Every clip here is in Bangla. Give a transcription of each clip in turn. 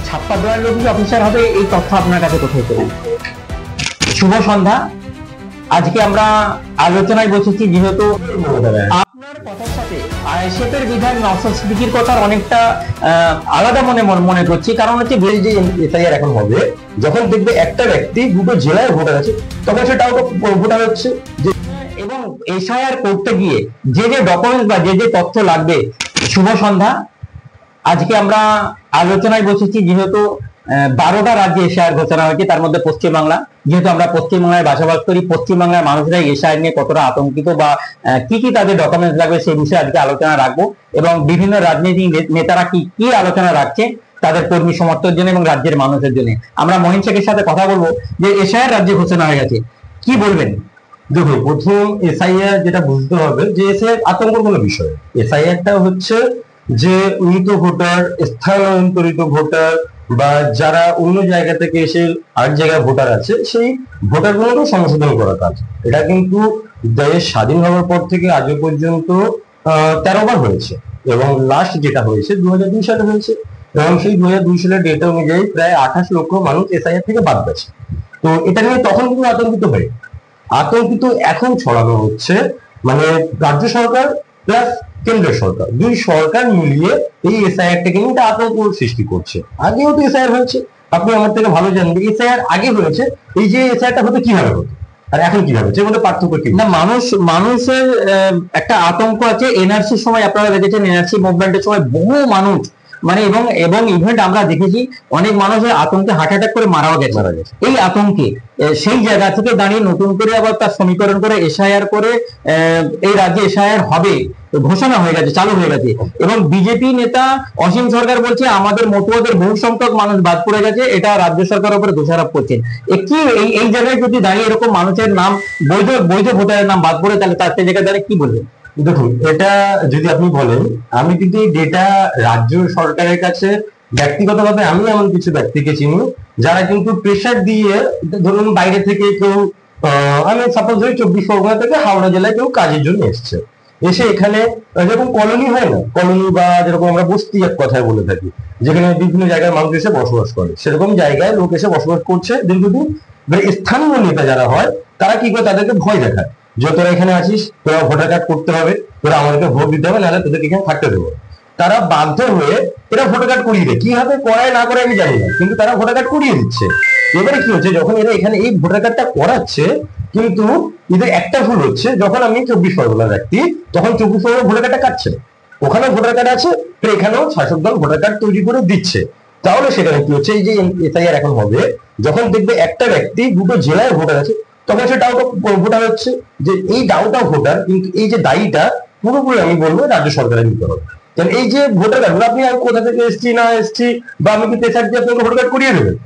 ছাপ্পা দেওয়ার লোক অফিসার হবে, এই তথ্য আপনার কাছে কোথায় পেলেন? শুভ সন্ধ্যা। আজকে আমরা আলোচনায় বসেছি, যেহেতু আপনার কথার সাথে আইএসএফের বিধায়ক নওশাদ সিদ্দিকীর কথার অনেকটা আলাদা মনে করছি। কারণ হচ্ছে যে এসআইআর এখন হবে, যখন দেখবে একটা ব্যক্তি দুটো জেলায় ভোটার আছে, তখন সেটাও ভোটার হচ্ছে। এবং এসআইআর করতে গিয়ে যে ডকুমেন্টস বা যে তথ্য লাগবে। শুভ সন্ধ্যা। আজকে আমরা আলোচনায় বসেছি, যেহেতু 12টা রাজ্যে এসআইআর ঘোষণা হয়েছে, তার মধ্যে পশ্চিমবাংলা। যেহেতু আমরা পশ্চিমবাংলায় বসবাস করি, পশ্চিমবাংলার মানুষরা এসআইআর নিয়ে কতটা আতঙ্কিত বা কি তাদের ডকুমেন্টস লাগবে সেই বিষয়ে আজকে আলোচনা রাখবো। এবং বিভিন্ন রাজনৈতিক নেতারা কি আলোচনা রাখছে তাদের কর্মী সমর্থনের জন্য এবং রাজ্যের মানুষের জন্য। আমরা মহিন শেখের সাথে কথা বলবো যে এসআইআর রাজ্যে ঘোষণা হয়ে গেছে, কি বলবেন? দেখুন, প্রথম এসআইআর যেটা বুঝতে হবে যে এসআইআর আতঙ্কের কোনো বিষয়। এসআইআরটা হচ্ছে যে মৃত ভোটার, স্থানান্তরিত ভোটার বা যারা অন্য জায়গা থেকে এসে আরেক জায়গায় ভোটার আছে, সেই ভোটার গুলোকে সংশোধন করা কাজ। এটা কিন্তু দেশ স্বাধীন হওয়ার পর থেকে আজ পর্যন্ত 13 বার হয়েছে, এবং লাস্ট যেটা হয়েছে 2002 সালে হয়েছে। এবং সেই 2002 সালের ডেটা অনুযায়ী প্রায় 28 লক্ষ মানুষ এসআইআর থেকে বাদ গেছে। তো এটা নিয়ে তখন কিন্তু আতঙ্কিত এখন ছড়ানো হচ্ছে, মানে রাজ্য সরকার প্লাস কেন্দ্র সরকার, দুই সরকার মিলিয়ে এই এসআইআরটাকে নিয়ে একটা আতঙ্ক সৃষ্টি করছে। আগেও তো এসআইআর হয়েছে, আপনি আমার থেকে ভালো জানেন। এসআইআর আগে হয়েছে, এই যে এসআইআরটা হতে কিভাবে হতো আর এখন কিভাবে, এর মধ্যে পার্থক্য কি? না, মানুষের একটা আতঙ্ক আছে। এনআরসির সময় আপনারা দেখেছেন, এনআরসি মুভমেন্টের সময় বহু মানুষ এবং ইভেন্ট আমরা দেখেছি, অনেক মানুষের আতঙ্কে হার্ট অ্যাটাক করে মারা গেছে। এই আতঙ্কে সেই জায়গা থেকে দাঁড়িয়ে নতুন করে আবার তার সমীকরণ করে এসআইআর করে এই রাজ্যে এসআইআর হবে ঘোষণা হয়ে গেছে, চালু হয়ে গেছে। এবং বিজেপি নেতা অসীম সরকার বলছে আমাদের মতুয়াদের বহু সংখ্যক মানুষ বাদ পড়ে গেছে, এটা রাজ্য সরকারের উপরে দোষারোপ করছেন। কি এই জায়গায় যদি দাঁড়িয়ে এরকম মানুষের নাম, বৈধ ভোটারের নাম বাদ পড়ে, তাহলে তার জায়গায় দাঁড়িয়ে কি বলবেন? দেখুন, এটা যদি আপনি বলেন, আমি কিন্তু এই ডেটা রাজ্য সরকারের কাছে ব্যক্তিগতভাবে আমি এমন কিছু ব্যক্তিকে চিনি যারা কিন্তু প্রেশার দিয়ে, ধরুন বাইরে থেকে কেউ, আমি সাপোজ ধরি 24 পরগনা থেকে হাওড়া জেলায় কেউ কাজের জন্য এসছে, এসে এখানে যেরকম কলোনি হয় না, কলোনি বা যেরকম আমরা বস্তি এক কথায় বলে থাকি, যেখানে বিভিন্ন জায়গায় মানুষ এসে বসবাস করে, সেরকম জায়গায় লোক এসে বসবাস করছে দীর্ঘদিন। স্থানীয় নেতা যারা হয় তারা কি করে, তাদেরকে ভয় দেখায় যে তোরা এখানে আছিস, তোরা ভোটার কার্ড করতে হবে, তোরা আমাদেরকে ভোট দিতে হবে, নাহলে তোদেরকে এখানে থাকতে দেবো। তারা বাধ্য হয়ে এরা ভোটার কার্ড করিয়ে দেয়। কিভাবে করায় না করে আমি জানি না, কিন্তু তারা ভোটার কার্ড করিয়ে দিচ্ছে। এবারে কি হচ্ছে, যখন এরা এখানে এই ভোটার কার্ডটা করাচ্ছে, কিন্তু এদের একটা ভুল হচ্ছে, যখন আমি 24 পরগনার ব্যক্তি, তখন 24 পরগনার ভোটার কার্ডটা কাটছে, ওখানেও ভোটার কার্ড আছে, এখানেও শাসক দল ভোটার কার্ড তৈরি করে দিচ্ছে। তাহলে সেখানে কি হচ্ছে, এই যে এসআইআর এখন হবে, যখন দেখবে একটা ব্যক্তি দুটো জেলায় ভোটার আছে, তখন সে ডাউট ভোটার হচ্ছে। যে এই ডাউট অফ ভোটার, কিন্তু এই যে দায়ীটা পুরোপুরি আমি বলবো রাজ্য সরকারের নিতে হবে। কারণ এই যে ভোটার কার্ড, আপনি কোথা থেকে এসছি না এসছি, বা আমি কি পেশার দিয়ে আপনাকে ভোটার কার্ড করিয়ে দেবেন?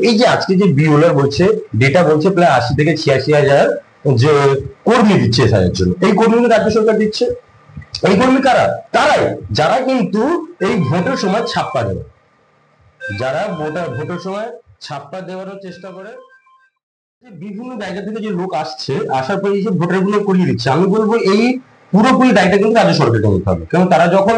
এই যে আজকে যে বিওলার বলছে, ডেটা বলছে প্রায় 80 থেকে 86 হাজার যে কর্মী দিচ্ছে এসআইআর জন্য, এই কর্মীগুলো রাজ্য সরকার দিচ্ছে। এই কর্মী কারা? তারাই যারা কিন্তু এই ভোটের সময় ছাপ্পা দেবে, যারা ভোটের সময় ছাপ্পা দেওয়ারও চেষ্টা করে। বিভিন্ন জায়গা থেকে যে লোক আসছে, আসার পরে এই যে ভোটার গুলো করিয়ে দিচ্ছে, আমি বলবো এই পুরোপুরি দায়িত্ব কিন্তু রাজ্য সরকারকে নিতে হবে। কারণ তারা যখন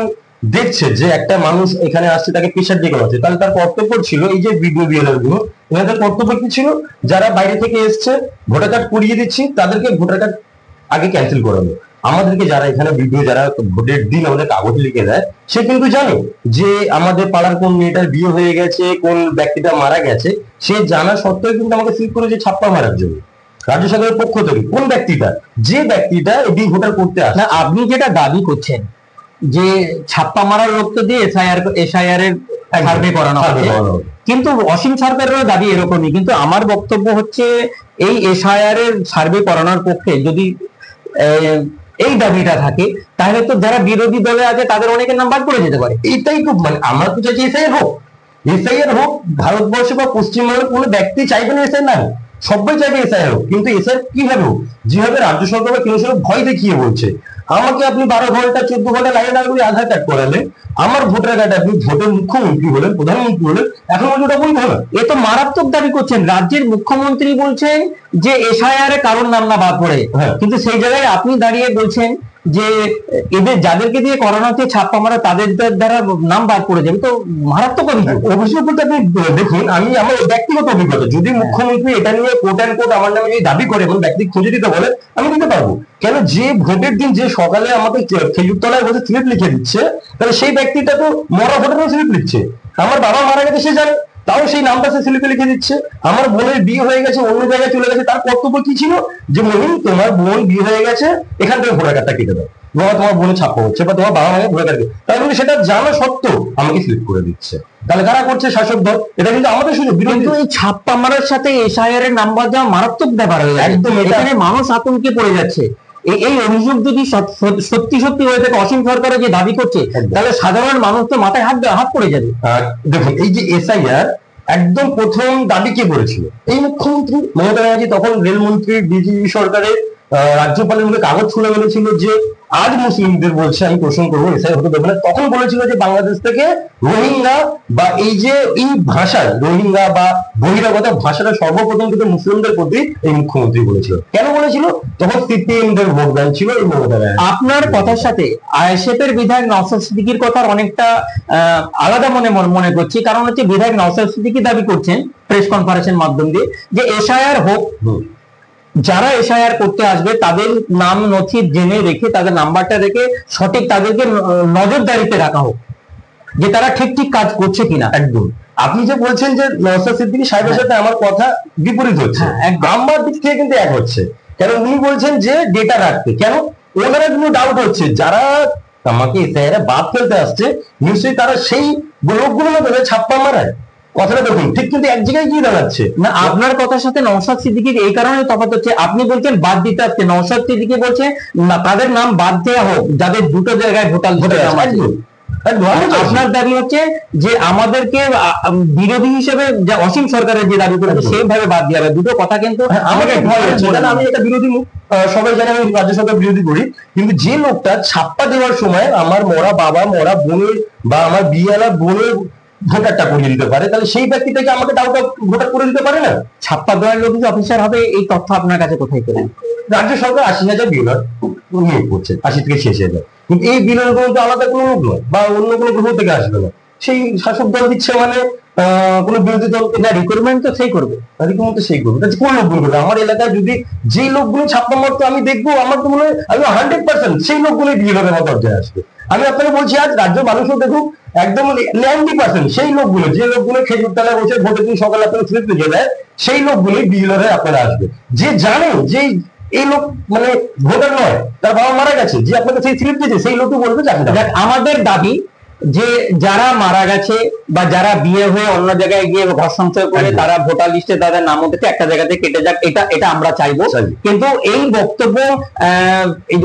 দেখছে যে একটা মানুষ এখানে আসছে, তাকে প্রেশার দিয়ে করা হচ্ছে, তাহলে তার কর্তব্য ছিল, এই যে বিএলআর গুলো, এনাদের কর্তব্য কি ছিল, যারা বাইরে থেকে এসছে ভোটার কার্ড করিয়ে দিচ্ছি, তাদেরকে ভোটার কার্ড আগে ক্যান্সেল করানো। আমাদেরকে যারা এখানে যারা ভোটের দিন আমাদের কাগজ লিখে দেয়, সে কিন্তু জানে যে আমাদের পাড়ার কোন মেয়েটার বিয়ে হয়ে গেছে, কোন ব্যক্তিটা মারা গেছে, সে জানা সত্ত্বেও কিন্তু আমাকে ফিল করে যে ছাপ্পা মারার জন্য রাজ্য সরকারের পক্ষ থেকে কোন ব্যক্তিটা, যে ব্যক্তিটা এই ভোটার করতে আসে। আপনি যেটা দাবি করছেন যে ছাপ্পা মারার রক্ত দিয়ে এসআইআর এর সার্ভে করানো হবে, কিন্তু অসীম সরকারেরও দাবি এরকমই। কিন্তু আমার বক্তব্য হচ্ছে, এই এসআইআর এর সার্ভে করানোর পক্ষে যদি এই দাবিটা থাকে, তাহলে তো যারা বিরোধী দলে আছে তাদের অনেকের নাম বাদ পড়ে যেতে পারে। এটাই খুব, মানে আমরা তো চাইছি এসআইআর হোক, ভারতবর্ষে বা পশ্চিমবঙ্গের কোনো ব্যক্তি চাইবে না এসআইআর না হোক, সবাই চাইবে এসআইআর হোক। কিন্তু এসআইআর কিভাবে হোক, যেভাবে রাজ্য সরকার বা কেন্দ্র সরকার ভয় দেখিয়ে বলছে, আমাকে আপনি 12 ঘন্টা 14 ঘন্টা লাইনে দাঁড়িয়ে আধার কার্ড করালেন, আমার ভোটার কার্ড আপনি ভোটের মুখ্যমন্ত্রী হলেন, প্রধানমন্ত্রী হলেন, এখন ওটা বলবো না। এ তো মারাত্মক দাবি করছেন। রাজ্যের মুখ্যমন্ত্রী বলছেন যে এসআইআর এ কারোর নাম না বাদ পড়ে, কিন্তু সেই জায়গায় আপনি দাঁড়িয়ে বলছেন যে এদের যাদেরকে দিয়ে করানো হচ্ছে ছাপ্পা মারা তাদের দ্বারা নাম বাদ পড়ে যাবে, তো মারাত্মক অভিযোগ। অভিযোগ বলতে আপনি দেখুন, আমি আমার ব্যক্তিগত অভিজ্ঞতা, যদি মুখ্যমন্ত্রী এটা নিয়ে কোট অ্যান্ড কোট আমার নামে যদি দাবি করে এবং ব্যক্তি খুঁজে দিতে বলে, আমি দিতে পারবো। কেন, যে ভোটের দিন যে সকালে আমাকে খেজুর তলায় বসে স্লিপ লিখে দিচ্ছে, তাহলে সেই ব্যক্তিটা তো মরা ভোটারও স্লিপ লিখছে। আমার বাবা মারা গেছে সে জানে, তাও সেই নামটা সে স্লিপে লিখে দিচ্ছে। আমার বোনের বিয়ে হয়ে গেছে, অন্য জায়গায় চলে গেছে, তার কর্তব্য কি ছিল যে মহিন তোমার বোন বিয়ে হয়ে গেছে, এখান থেকে ভোটার কার্ডটা কেটে দাও, বা তোমার বোনের ছাপ্পা হচ্ছে, বা তোমার বাবা মাকে ভোটার কার্ড, তাই বলে সেটা জানা সত্ত্বেও আমাকে স্লিপ করে দিচ্ছে। তাহলে কারা করছে? শাসক দল। এটা কিন্তু আমাদের সুযোগ। কিন্তু এই ছাপ্পা মারার সাথে এসআইআর এর নাম্বার দেওয়া মারাত্মক ব্যাপার হয়ে যায়। একদম, এখানে মানুষ আতঙ্কে পড়ে যাচ্ছে। এই অভিযোগ যদি সত্যি সত্যি হয়ে থাকে, অসীম সরকারের যে দাবি করছে, তাহলে সাধারণ মানুষ তো মাথায় হাত পড়ে যাবে। দেখুন, এই যে এসআইআর একদম প্রথম দাবি কে করেছিল? এই মুখ্যমন্ত্রী মমতা ব্যানার্জি, তখন রেলমন্ত্রী, বিজেপি সরকারের রাজ্যপালের মুখে কাগজ ছুঁড়ে মেরেছিল যে আজ মুসলিমদের বলছে আমি পোষণ করবো, এসআই হতে দেবো না। তখন বলেছিল যে বাংলাদেশ থেকে রোহিঙ্গা বা এই যে এই ভাষা রোহিঙ্গা বা বহিরাগত ভাষাটা সর্বপ্রথম কিন্তু মুসলিমদের প্রতি এই মুখ্যমন্ত্রী বলেছিল। কেন বলেছিল? তখন সিপিএম দের ভোট ব্যাংক ছিল এই মমতা ব্যানার্জি। আপনার কথার সাথে আইএসএফের বিধায়ক নওশাদ সিদ্দিকীর কথার অনেকটা আলাদা মনে করছি। কারণ হচ্ছে বিধায়ক নওশাদ সিদ্দিকী দাবি করছেন প্রেস কনফারেন্সের মাধ্যম দিয়ে যে এসআইআর হোক, যারা এসআইআর করতে আসবে তাদের নাম নথি জেনে রেখে, তাদের নাম্বারটা রেখে সঠিক তাদেরকে নজরদারিতে রাখা হোক যে তারা ঠিক ঠিক কাজ করছে কিনা। একদম, আপনি যে বলছেন যে নওশাদ সিদ্দিকী সাহেবের সাথে আমার কথা বিপরীত হচ্ছে, আমার দিক থেকে কিন্তু এক হচ্ছে। কেন, উনি বলছেন যে ডেটা রাখতে। কেন, ওনারা কিন্তু ডাউট হচ্ছে যারা আমাকে এসআইআর বাদ ফেলতে আসছে, নিশ্চয়ই তারা সেই লোকগুলো না ছাপ্পা মারায়। কথাটা দেখুন ঠিক, কিন্তু এক জায়গায় গিয়ে দাঁড়াচ্ছে না। আপনার কথার সাথে নওশাদ সিদ্দিকীর এই কারণে তফাৎ হচ্ছে, আপনি বলছেন বাদ দিতে আসছে, নওশাদ সিদ্দিকী বলছে না তাদের নাম বাদ দেওয়া হোক যাদের দুটো জায়গায় ভোটার নাম আছে। আপনার দাবি হচ্ছে যে আমাদেরকে বিরোধী হিসেবে যে অসীম সরকারের যে দাবি করেছে সেইভাবে বাদ দেওয়া হবে। দুটো কথা কিন্তু আমাকে ভয় হচ্ছে। আমি এটা বিরোধী মুখ, সবাই জানে আমি রাজ্য সরকার বিরোধী করি, কিন্তু যে লোকটা ছাপ্পা দেওয়ার সময় আমার মরা বাবা মরা বোনের বা আমার বিয়েলা বোনের ভোটারটা করিয়ে দিতে পারে, তাহলে সেই ব্যক্তিটাকে আমাকে ডাউট ভোটার করে দিতে পারে না? ছাপ্পা দেওয়ার লোক যে অফিসার হবে, এই তথ্য আপনার কাছে কোথায় পেলেন? রাজ্য সরকার 80,000 বিলর নিয়োগ করছে, 80 থেকে 86,000, কিন্তু এই বিলের কোনো আলাদা কোনো লোক নয় বা অন্য কোনো গ্রহ থেকে আসবে না। সেই শাসক দল দিচ্ছে মানে কোনো বিরোধী দল না, রিক্রুটমেন্ট তো সেই করবে, রিক্রুটমেন্ট তো সেই করবে। কোন লোকগুলো করবে? আমার এলাকায় যদি যেই লোকগুলো ছাপ্পা মারতো আমি দেখবো, আমার তো মনে হয় আমি 100% সেই লোকগুলোই বিএলওর আমার দরজায় আসবে। আমি আপনাকে বলছি, আজ রাজ্য মানুষও দেখুক একদম 90% সেই লোকগুলো, যে লোকগুলো খেজুর তলায় বসে ভোটের দিন সকালে আপনার স্লিপ লিখে দেয়, সেই লোকগুলোই বিএলওর আপনারা আসবে। যে জানে যে এই লোক মানে ভোটার নয়, তার বাবা মারা গেছে, যে আপনাকে সেই স্লিপ দিয়েছে, সেই লোকও বলবে যে আমাদের দাবি যে যারা মারা গেছে বা যারা বিয়ে হয়ে অন্য জায়গায় গিয়ে ঘর সংসার করে তারা ভোটার লিস্টে তাদের নাম হতে একটা জায়গাতে কেটে যাক, এটা আমরা চাইবো। কিন্তু এই বক্তব্য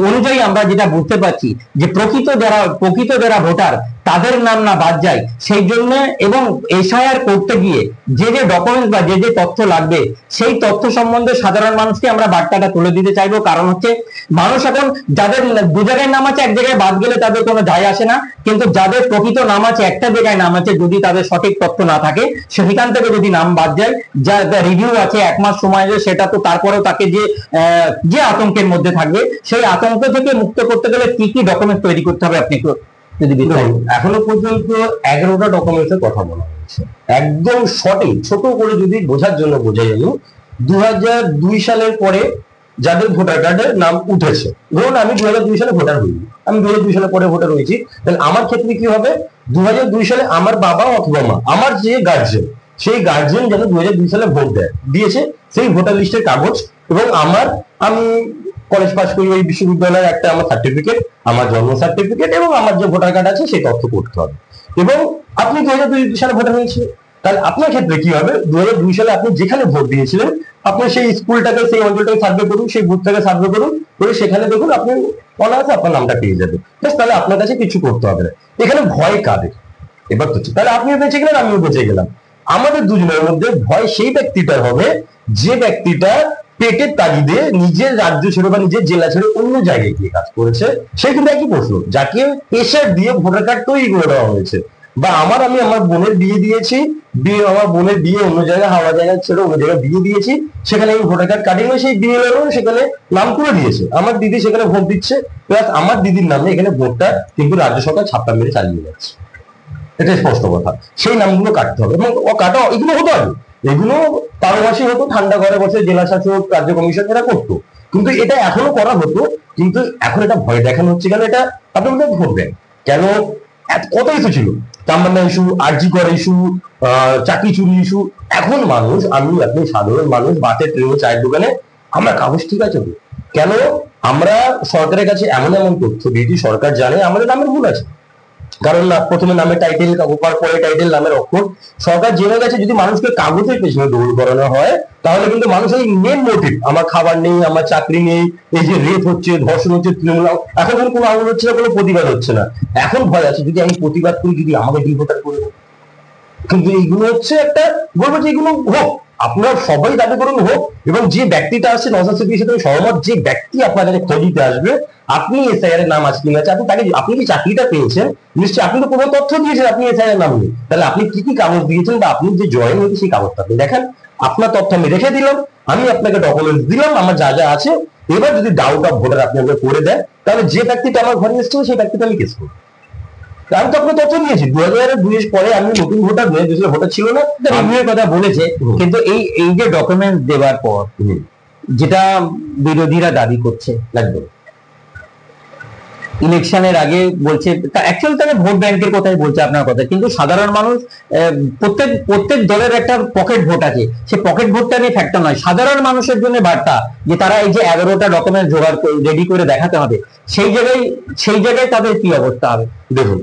অনুযায়ী আমরা যেটা বুঝতে পারছি যে প্রকৃত যারা ভোটার তাদের নাম না বাদ যায়, সেই জন্য এবং এসআইআর করতে গিয়ে যে ডকুমেন্ট বা যে তথ্য লাগবে সেই তথ্য সম্বন্ধে সাধারণ মানুষকে আমরা বার্তাটা তুলে দিতে চাইবো। কারণ হচ্ছে মানুষ এখন যাদের দু জায়গায় নাম আছে এক জায়গায় বাদ গেলে তাদের কোনো যায় আসে না, কিন্তু যাদের প্রকৃত নাম আছে একটা জায়গায় নাম আছে, যদি তাদের সঠিক তথ্য না থাকে সেখান থেকে যদি নাম বাদ যায়, যা রিভিউ আছে 1 মাস সময় আছে, সেটা তো তারপরেও তাকে যে আতঙ্কের মধ্যে থাকবে, সেই আতঙ্ক থেকে মুক্ত করতে গেলে কি কি ডকুমেন্ট তৈরি করতে হবে আপনি যদি এখনো পর্যন্ত 11টা ডকুমেন্টের কথা বলা হয়েছে। একদম সঠিক ছোট করে যদি বোঝার জন্য বোঝাই, আমি 2002 সালের পরে যাদের ভোটার কার্ডের নাম উঠেছে, ধরুন আমি 2002 সালে ভোটার হইনি, আমি 2002 সালে পরে ভোটার হয়েছি, তাহলে আমার ক্ষেত্রে কি হবে? 2002 সালে আমার বাবা অথবা মা, আমার যে গার্জেন, সেই গার্জেন যেন 2002 সালে ভোট দিয়েছে সেই ভোটার লিস্টের কাগজ, এবং আমি কলেজ পাস করি ওই বিশ্ববিদ্যালয়ের একটা আমার সার্টিফিকেট, আমার জন্ম সার্টিফিকেট এবং আমার যে ভোটার কার্ড আছে সেই তথ্য করতে হবে। এবং আপনি 2002 সালে ভোটার হয়েছিলেন, তাহলে আপনার ক্ষেত্রে কি হবে? 2002 সালে আপনি যেখানে ভোট দিয়েছিলেন, আপনি সেই স্কুলটাকে সেই অঞ্চলটাকে সার্ভে করুন, সেই বুথটাকে সার্ভে করুন, করে সেখানে দেখুন আপনি অনায়াসে আপনার নামটা পেয়ে যাবে। তাহলে আপনার কাছে কিছু করতে হবে না। এখানে ভয় কাদের? এবার তো তাহলে আপনিও বেঁচে গেলেন, আমিও বেঁচে গেলাম। আমাদের দুজনের মধ্যে ভয় সেই ব্যক্তিটার হবে যে ব্যক্তিটা পেটের তাগিদে নিজের রাজ্য ছেড়ে বা নিজের জেলা ছেড়ে অন্য জায়গায় গিয়ে কাজ করেছে। সে কিন্তু একই প্রশ্ন, যাকে প্রেশার দিয়ে ভোটার কার্ড তৈরি করে দেওয়া হয়েছে। বা আমি আমার বোনের বিয়ে দিয়েছি, আমার বোনের বিয়ে অন্য জায়গায়, হাওড়া জায়গায় ছেড়ে অন্য জায়গায় বিয়ে দিয়েছি, সেখানে আমি ভোটার কার্ড কাটিয়ে সেই বিএলআরও সেখানে নাম করে দিয়েছে, আমার দিদি সেখানে ভোট দিচ্ছে, প্লাস আমার দিদির নামে এখানে ভোটটা কিন্তু রাজ্য সরকার ছাপ্পা মেরে চালিয়ে যাচ্ছে। এটা স্পষ্ট কথা। সেই নামগুলো কাটতে হবে এবং কাটা এগুলো হতো আগে, এগুলো 12 মাসে হতো, ঠান্ডা ঘরে বসে জেলা শাসক, রাজ্য কমিশন এরা করতো, কিন্তু এটা এখনো করা হতো। কিন্তু এখন এটা ভয় দেখানো হচ্ছে, কেন এটা আপনি ভোট দেন কেন, কত ইস্যু ছিল, তামান্না ইস্যু, আরজি কর ইস্যু, চাকরি চুরি ইস্যু। এখন মানুষ, আপনি সাধারণ মানুষ, বাসে ট্রেনে চায়ের দোকানে, আমরা কাগজ ঠিক আছে তো, কেন আমরা সরকারের কাছে এমন এমন তথ্য দিয়েছি, সরকার জানে আমাদের নামের ভুল আছে, কারণ প্রথমে নামের টাইটেল, পরে টাইটেল, নামের অক্ষর, সরকার জেনে গেছে যদি মানুষকে কাগজের পেছনে দৌড় করানো হয় তাহলে কিন্তু মানুষ এই মেন মোটিভ, আমার খাবার নেই, আমার চাকরি নেই, এই যে রেপ হচ্ছে, ধর্ষণ হচ্ছে, তৃণমূল, এখন কোনো আন্দোলন হচ্ছে না, কোনো প্রতিবাদ হচ্ছে না, এখন ভয় আছে যদি আমি প্রতিবাদ করি যদি আমাকে ডিভোটার করে দেয়। কিন্তু এইগুলো হচ্ছে একটা, বলবো যে এগুলো হোক, আপনারা সবাই দাবি করুন হোক, এবং যে ব্যক্তিটা আসছে নওশাদ সিদ্দিকীর সাথে সহমত, যে ব্যক্তি আপনার কাছে খোঁজ দিতে আসবে, আপনি এসআইআর এর নাম আছে কিনা আছে, আপনি কি চাকরিটা পেয়েছেন, নিশ্চয়ই আপনি তো কোনো তথ্য দিয়েছেন, আপনি এসআইআর নাম নেই, তাহলে আপনি কি কি কাগজ দিয়েছেন বা আপনি যে জয়েন হয়েছে সেই কাগজটা আপনি দেখেন, আপনার তথ্য আমি রেখে দিলাম, আমি আপনাকে ডকুমেন্টস দিলাম, আমার যা যা আছে, এবার যদি ডাউট অফ ভোটার আপনি আমাকে করে দেন, তাহলে যে ব্যক্তিটা আমার ঘরে এসেছিল সেই ব্যক্তিটা আমি কেস করবো। আমি তো আপনার তথ্য নিয়েছি, 2002 পরে আমি নতুন ভোটার, 2002 ভোটার ছিল না, রিভিউয়ের কথা বলেছে, কিন্তু এই যে ডকুমেন্ট দেওয়ার পর যেটা বিরোধীরা দাবি করছে, একদম ইলেকশনের আগে বলছে, অ্যাকচুয়ালি তারা ভোট ব্যাংকের কথাই বলছে আপনার কথা, কিন্তু সাধারণ মানুষ, প্রত্যেক দলের একটা পকেট ভোট আছে, সেই পকেট ভোটটা নিয়ে ফ্যাক্টর নয়, সাধারণ মানুষের জন্য বার্তা যে তারা এই যে 11টা ডকুমেন্ট জোগাড় করে রেডি করে দেখাতে হবে, সেই জায়গায় তাদের কি অবস্থা হবে। দেখুন,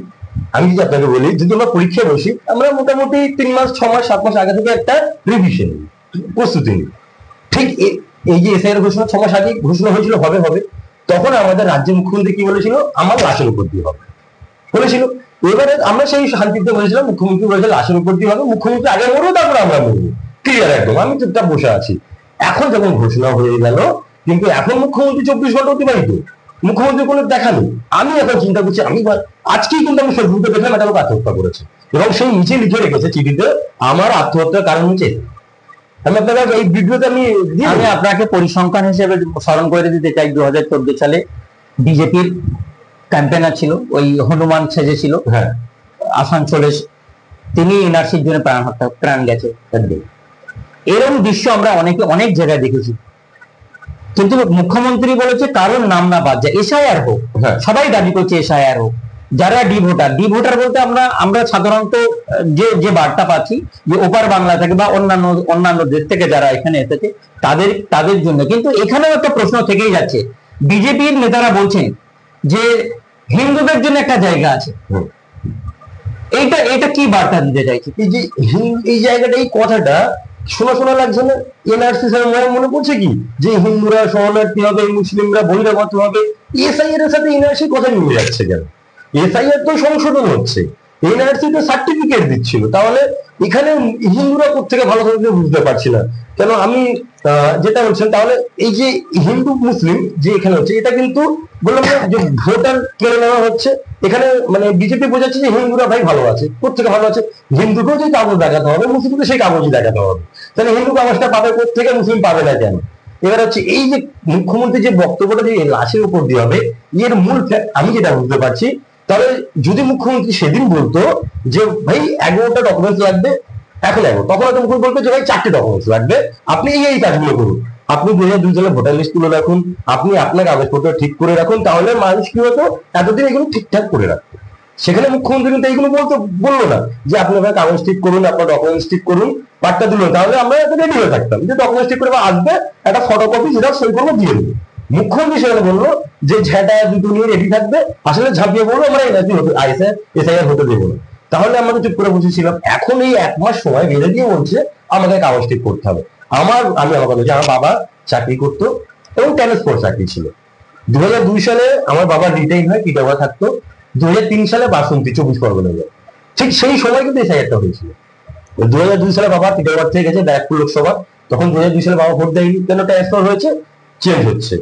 আমি যদি আপনাকে বলি, যদি আমরা পরীক্ষায় বসি, আমরা মোটামুটি 3 মাস 6 মাস 7 মাস আগে থেকে একটা রিভিশন প্রস্তুতি নিই। ঠিক এই যে এসআইআর ঘোষণা 6 মাস আগে ঘোষণা হয়েছিল হবে হবে, তখন আমাদের রাজ্যের মুখ্যমন্ত্রী কি বলেছিল, আমার লাশের উপর দিয়ে হবে বলেছিল। এবারে আমরা সেই শান্তিতে বলেছিলাম, মুখ্যমন্ত্রী বলেছিল লাশের উপর দিয়ে হবে, মুখ্যমন্ত্রী আগে মরবো তারপরে আমরা মরবো, ক্লিয়ার একদম, আমি চুপচাপ বসে আছি। এখন যখন ঘোষণা হয়ে গেল, কিন্তু এখন মুখ্যমন্ত্রী 24 ঘন্টা অতিবাহিত, মুখ্যমন্ত্রী কোনো দেখা নেই। আমি এখন চিন্তা করছি, আজকেই কিন্তু আমি ফেসবুকে দেখলাম একটা লোক আত্মহত্যা করেছে, এবং সেই নিচে লিখে রেখেছে চিঠিতে, আমার আত্মহত্যার কারণ হচ্ছে। আমি আপনাকে এই ভিডিওতে আমি আপনাকে পরিসংখ্যান হিসেবে স্মরণ করে দিতে চাই, 2014 সালে বিজেপির ক্যাম্পেনার ছিল, ওই হনুমান সেজেছিল, হ্যাঁ, আসানসোলে, তিনি এনআরসির জন্য প্রাণ গেছে। এরকম দৃশ্য আমরা অনেক জায়গায় দেখেছি, কিন্তু মুখ্যমন্ত্রী বলেছে কারোর নাম না বাদ যায়, এসআইআর হোক, সবাই দাবি করছে এসআইআর হোক। যারা ডি ভোটার বলতে আমরা সাধারণত যে বার্তা পাচ্ছি যে ওপার বাংলা থেকে বা অন্যান্য দেশ থেকে যারা এখানে এসেছে তাদের জন্য, কিন্তু এখানেও একটা প্রশ্ন থেকেই যাচ্ছে। বিজেপির নেতারা বলছেন যে হিন্দুদের জন্য একটা জায়গা আছে, এটা কি বার্তা দিতে চাইছে? এই জায়গাটা, এই কথাটা শোনা লাগছে না? এনআরসি মনে পড়ছে কি যে হিন্দুরা শরণার্থী হবে, মুসলিমরা বহিরাগত হবে, এসআইআর এর সাথে এনআরসি কথা মিলে যাচ্ছে কেন? এসআইআর তো সংশোধন হচ্ছে, এনআরসি তো সার্টিফিকেট দিচ্ছিল, তাহলে এখানে হিন্দুরা কোথেকে ভালো থাকবে বুঝতে পারছি না কেন। আমি যেটা বলছেন, তাহলে এই যে হিন্দু মুসলিম যে এখানে হচ্ছে, এটা কিন্তু বললাম যে ভোটার কেড়ে নেওয়া হচ্ছে। এখানে মানে বিজেপি বোঝাচ্ছে যে হিন্দুরা ভাই ভালো আছে, কোথেকে ভালো আছে, হিন্দুকেও যে কাগজ দেখাতে হবে, মুসলিমকে সেই কাগজই দেখাতে হবে, তাহলে হিন্দু কাগজটা পাবে কোথেকে, মুসলিম পাবে না কেন? এবার হচ্ছে এই যে মুখ্যমন্ত্রী যে বক্তব্যটা যে লাশের উপর দিয়ে হবে, এর মূল আমি যেটা বুঝতে পারছি, তাহলে যদি মুখ্যমন্ত্রী সেদিন বলতো যে ভাই 11টা ডকুমেন্টস লাগবে, এখন তখন হয়তো মুখ্যমন্ত্রী বলতো যে ভাই 4টে ডকুমেন্টস লাগবে, আপনি এই কাজগুলো করুন, আপনি 2002 সালে ভোটার লিস্ট তুলে রাখুন, আপনি আপনার কাগজপত্র ঠিক করে রাখুন, তাহলে মানুষ কি হতো এতদিন এগুলো ঠিকঠাক করে রাখতো। সেখানে মুখ্যমন্ত্রী কিন্তু এইগুলো বললো না যে আপনি আপনার কাগজ ঠিক করুন, আপনার ডকুমেন্টস ঠিক করুন, বার্তা দিল, তাহলে আমরা রেডি হয়ে থাকতাম যে ডকুমেন্টস ঠিক করে আসবে, একটা ফটোকপি যেটা সই করবো দিয়ে দেবো। মুখ্যমন্ত্রী সেখানে বললো যে ঝাঁটা দুটো নিয়ে রেডি থাকবে, আসলে ঝাঁপিয়ে বলবো আমরা এসআইআর হতে দেবো না, তাহলে আমরা চুপ করে বসেছিলাম। এখন এই 1 মাস সময় বেঁধে দিয়ে বলছে আমাকে কাগজ ঠিক করতে হবে। আমি আমার কথা বলছি, আমার বাবা চাকরি করতো এবং ট্রান্সপোর্ট চাকরি ছিল। 2002 সালে আমার বাবা রিটাইন হয়, টিটাগড় থাকতো। 2003 সালে বাসন্তী 24 পরগনা যায়, ঠিক সেই সময় কিন্তু এসআইআরটা হয়েছিল। 2002 সালে বাবা টিটাগড় থেকে গেছে ব্যারাকপুর লোকসভা, তখন 2002 সালে বাবা ভোট দেয়নি, কেন ট্রান্সফার হয়েছে, চেঞ্জ হচ্ছে।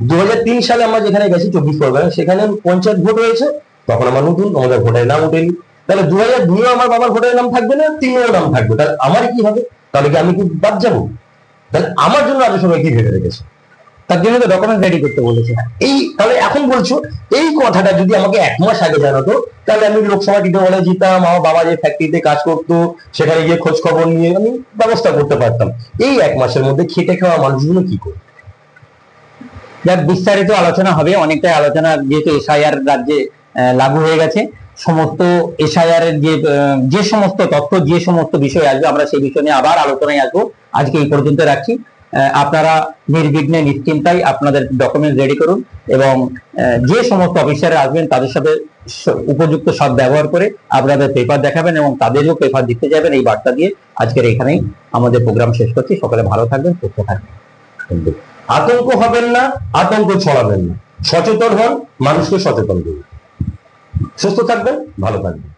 2003 সালে আমরা যেখানে গেছি 24 পরগনা, সেখানে পঞ্চায়েত ভোট হয়েছে, তখন আমার নতুন, আমাদের ভোটারের নাম উঠেনি। তাহলে 2002 আমার বাবার ভোটারের নাম থাকবে না, 3 নাম থাকবে, তাহলে আমার কি হবে? তাহলে কি আমি কি বাদ যাবো? তাহলে আমার জন্য আগে সময় কি ভেবে রেখেছে? তার জন্য তো ডকুমেন্ট রেডি করতে বলেছে। তাহলে এখন বলছো এই কথাটা যদি আমাকে 1 মাস আগে জানাতো, তাহলে আমি লোকসভা টিতে বলে যেতাম, আমার বাবা যে ফ্যাক্টরিতে কাজ করতো সেখানে গিয়ে খোঁজ খবর নিয়ে আমি ব্যবস্থা করতে পারতাম। এই 1 মাসের মধ্যে খেটে খাওয়া মানুষগুলো কি করে? যার বিস্তারিত আলোচনা হবে, অনেকটাই আলোচনা, যেহেতু এসআইআর রাজ্যে লাগু হয়ে গেছে, সমস্ত এসআইআর এর যে সমস্ত তথ্য, যে সমস্ত বিষয় আসবে, আমরা সেই বিষয় নিয়ে আবার আলোচনায় আসবো। আজকে এই পর্যন্ত রাখছি। আপনারা নির্বিঘ্নে নিশ্চিন্তায় আপনাদের ডকুমেন্ট রেডি করুন এবং যে সমস্ত অফিসার আসবেন তাদের সাথে উপযুক্ত সব ব্যবহার করে আপনাদের পেপার দেখাবেন এবং তাদেরও পেপার দিতে যাবেন, এই বার্তা দিয়ে আজকের এখানেই আমাদের প্রোগ্রাম শেষ করছি। সকলে ভালো থাকবেন, সুস্থ থাকবেন। আতঙ্ক হবেন না, আতঙ্ক ছড়াবেন না, সচেতন হন, মানুষকে সচেতন করুন। সুস্থ থাকবেন, ভালো থাকবেন।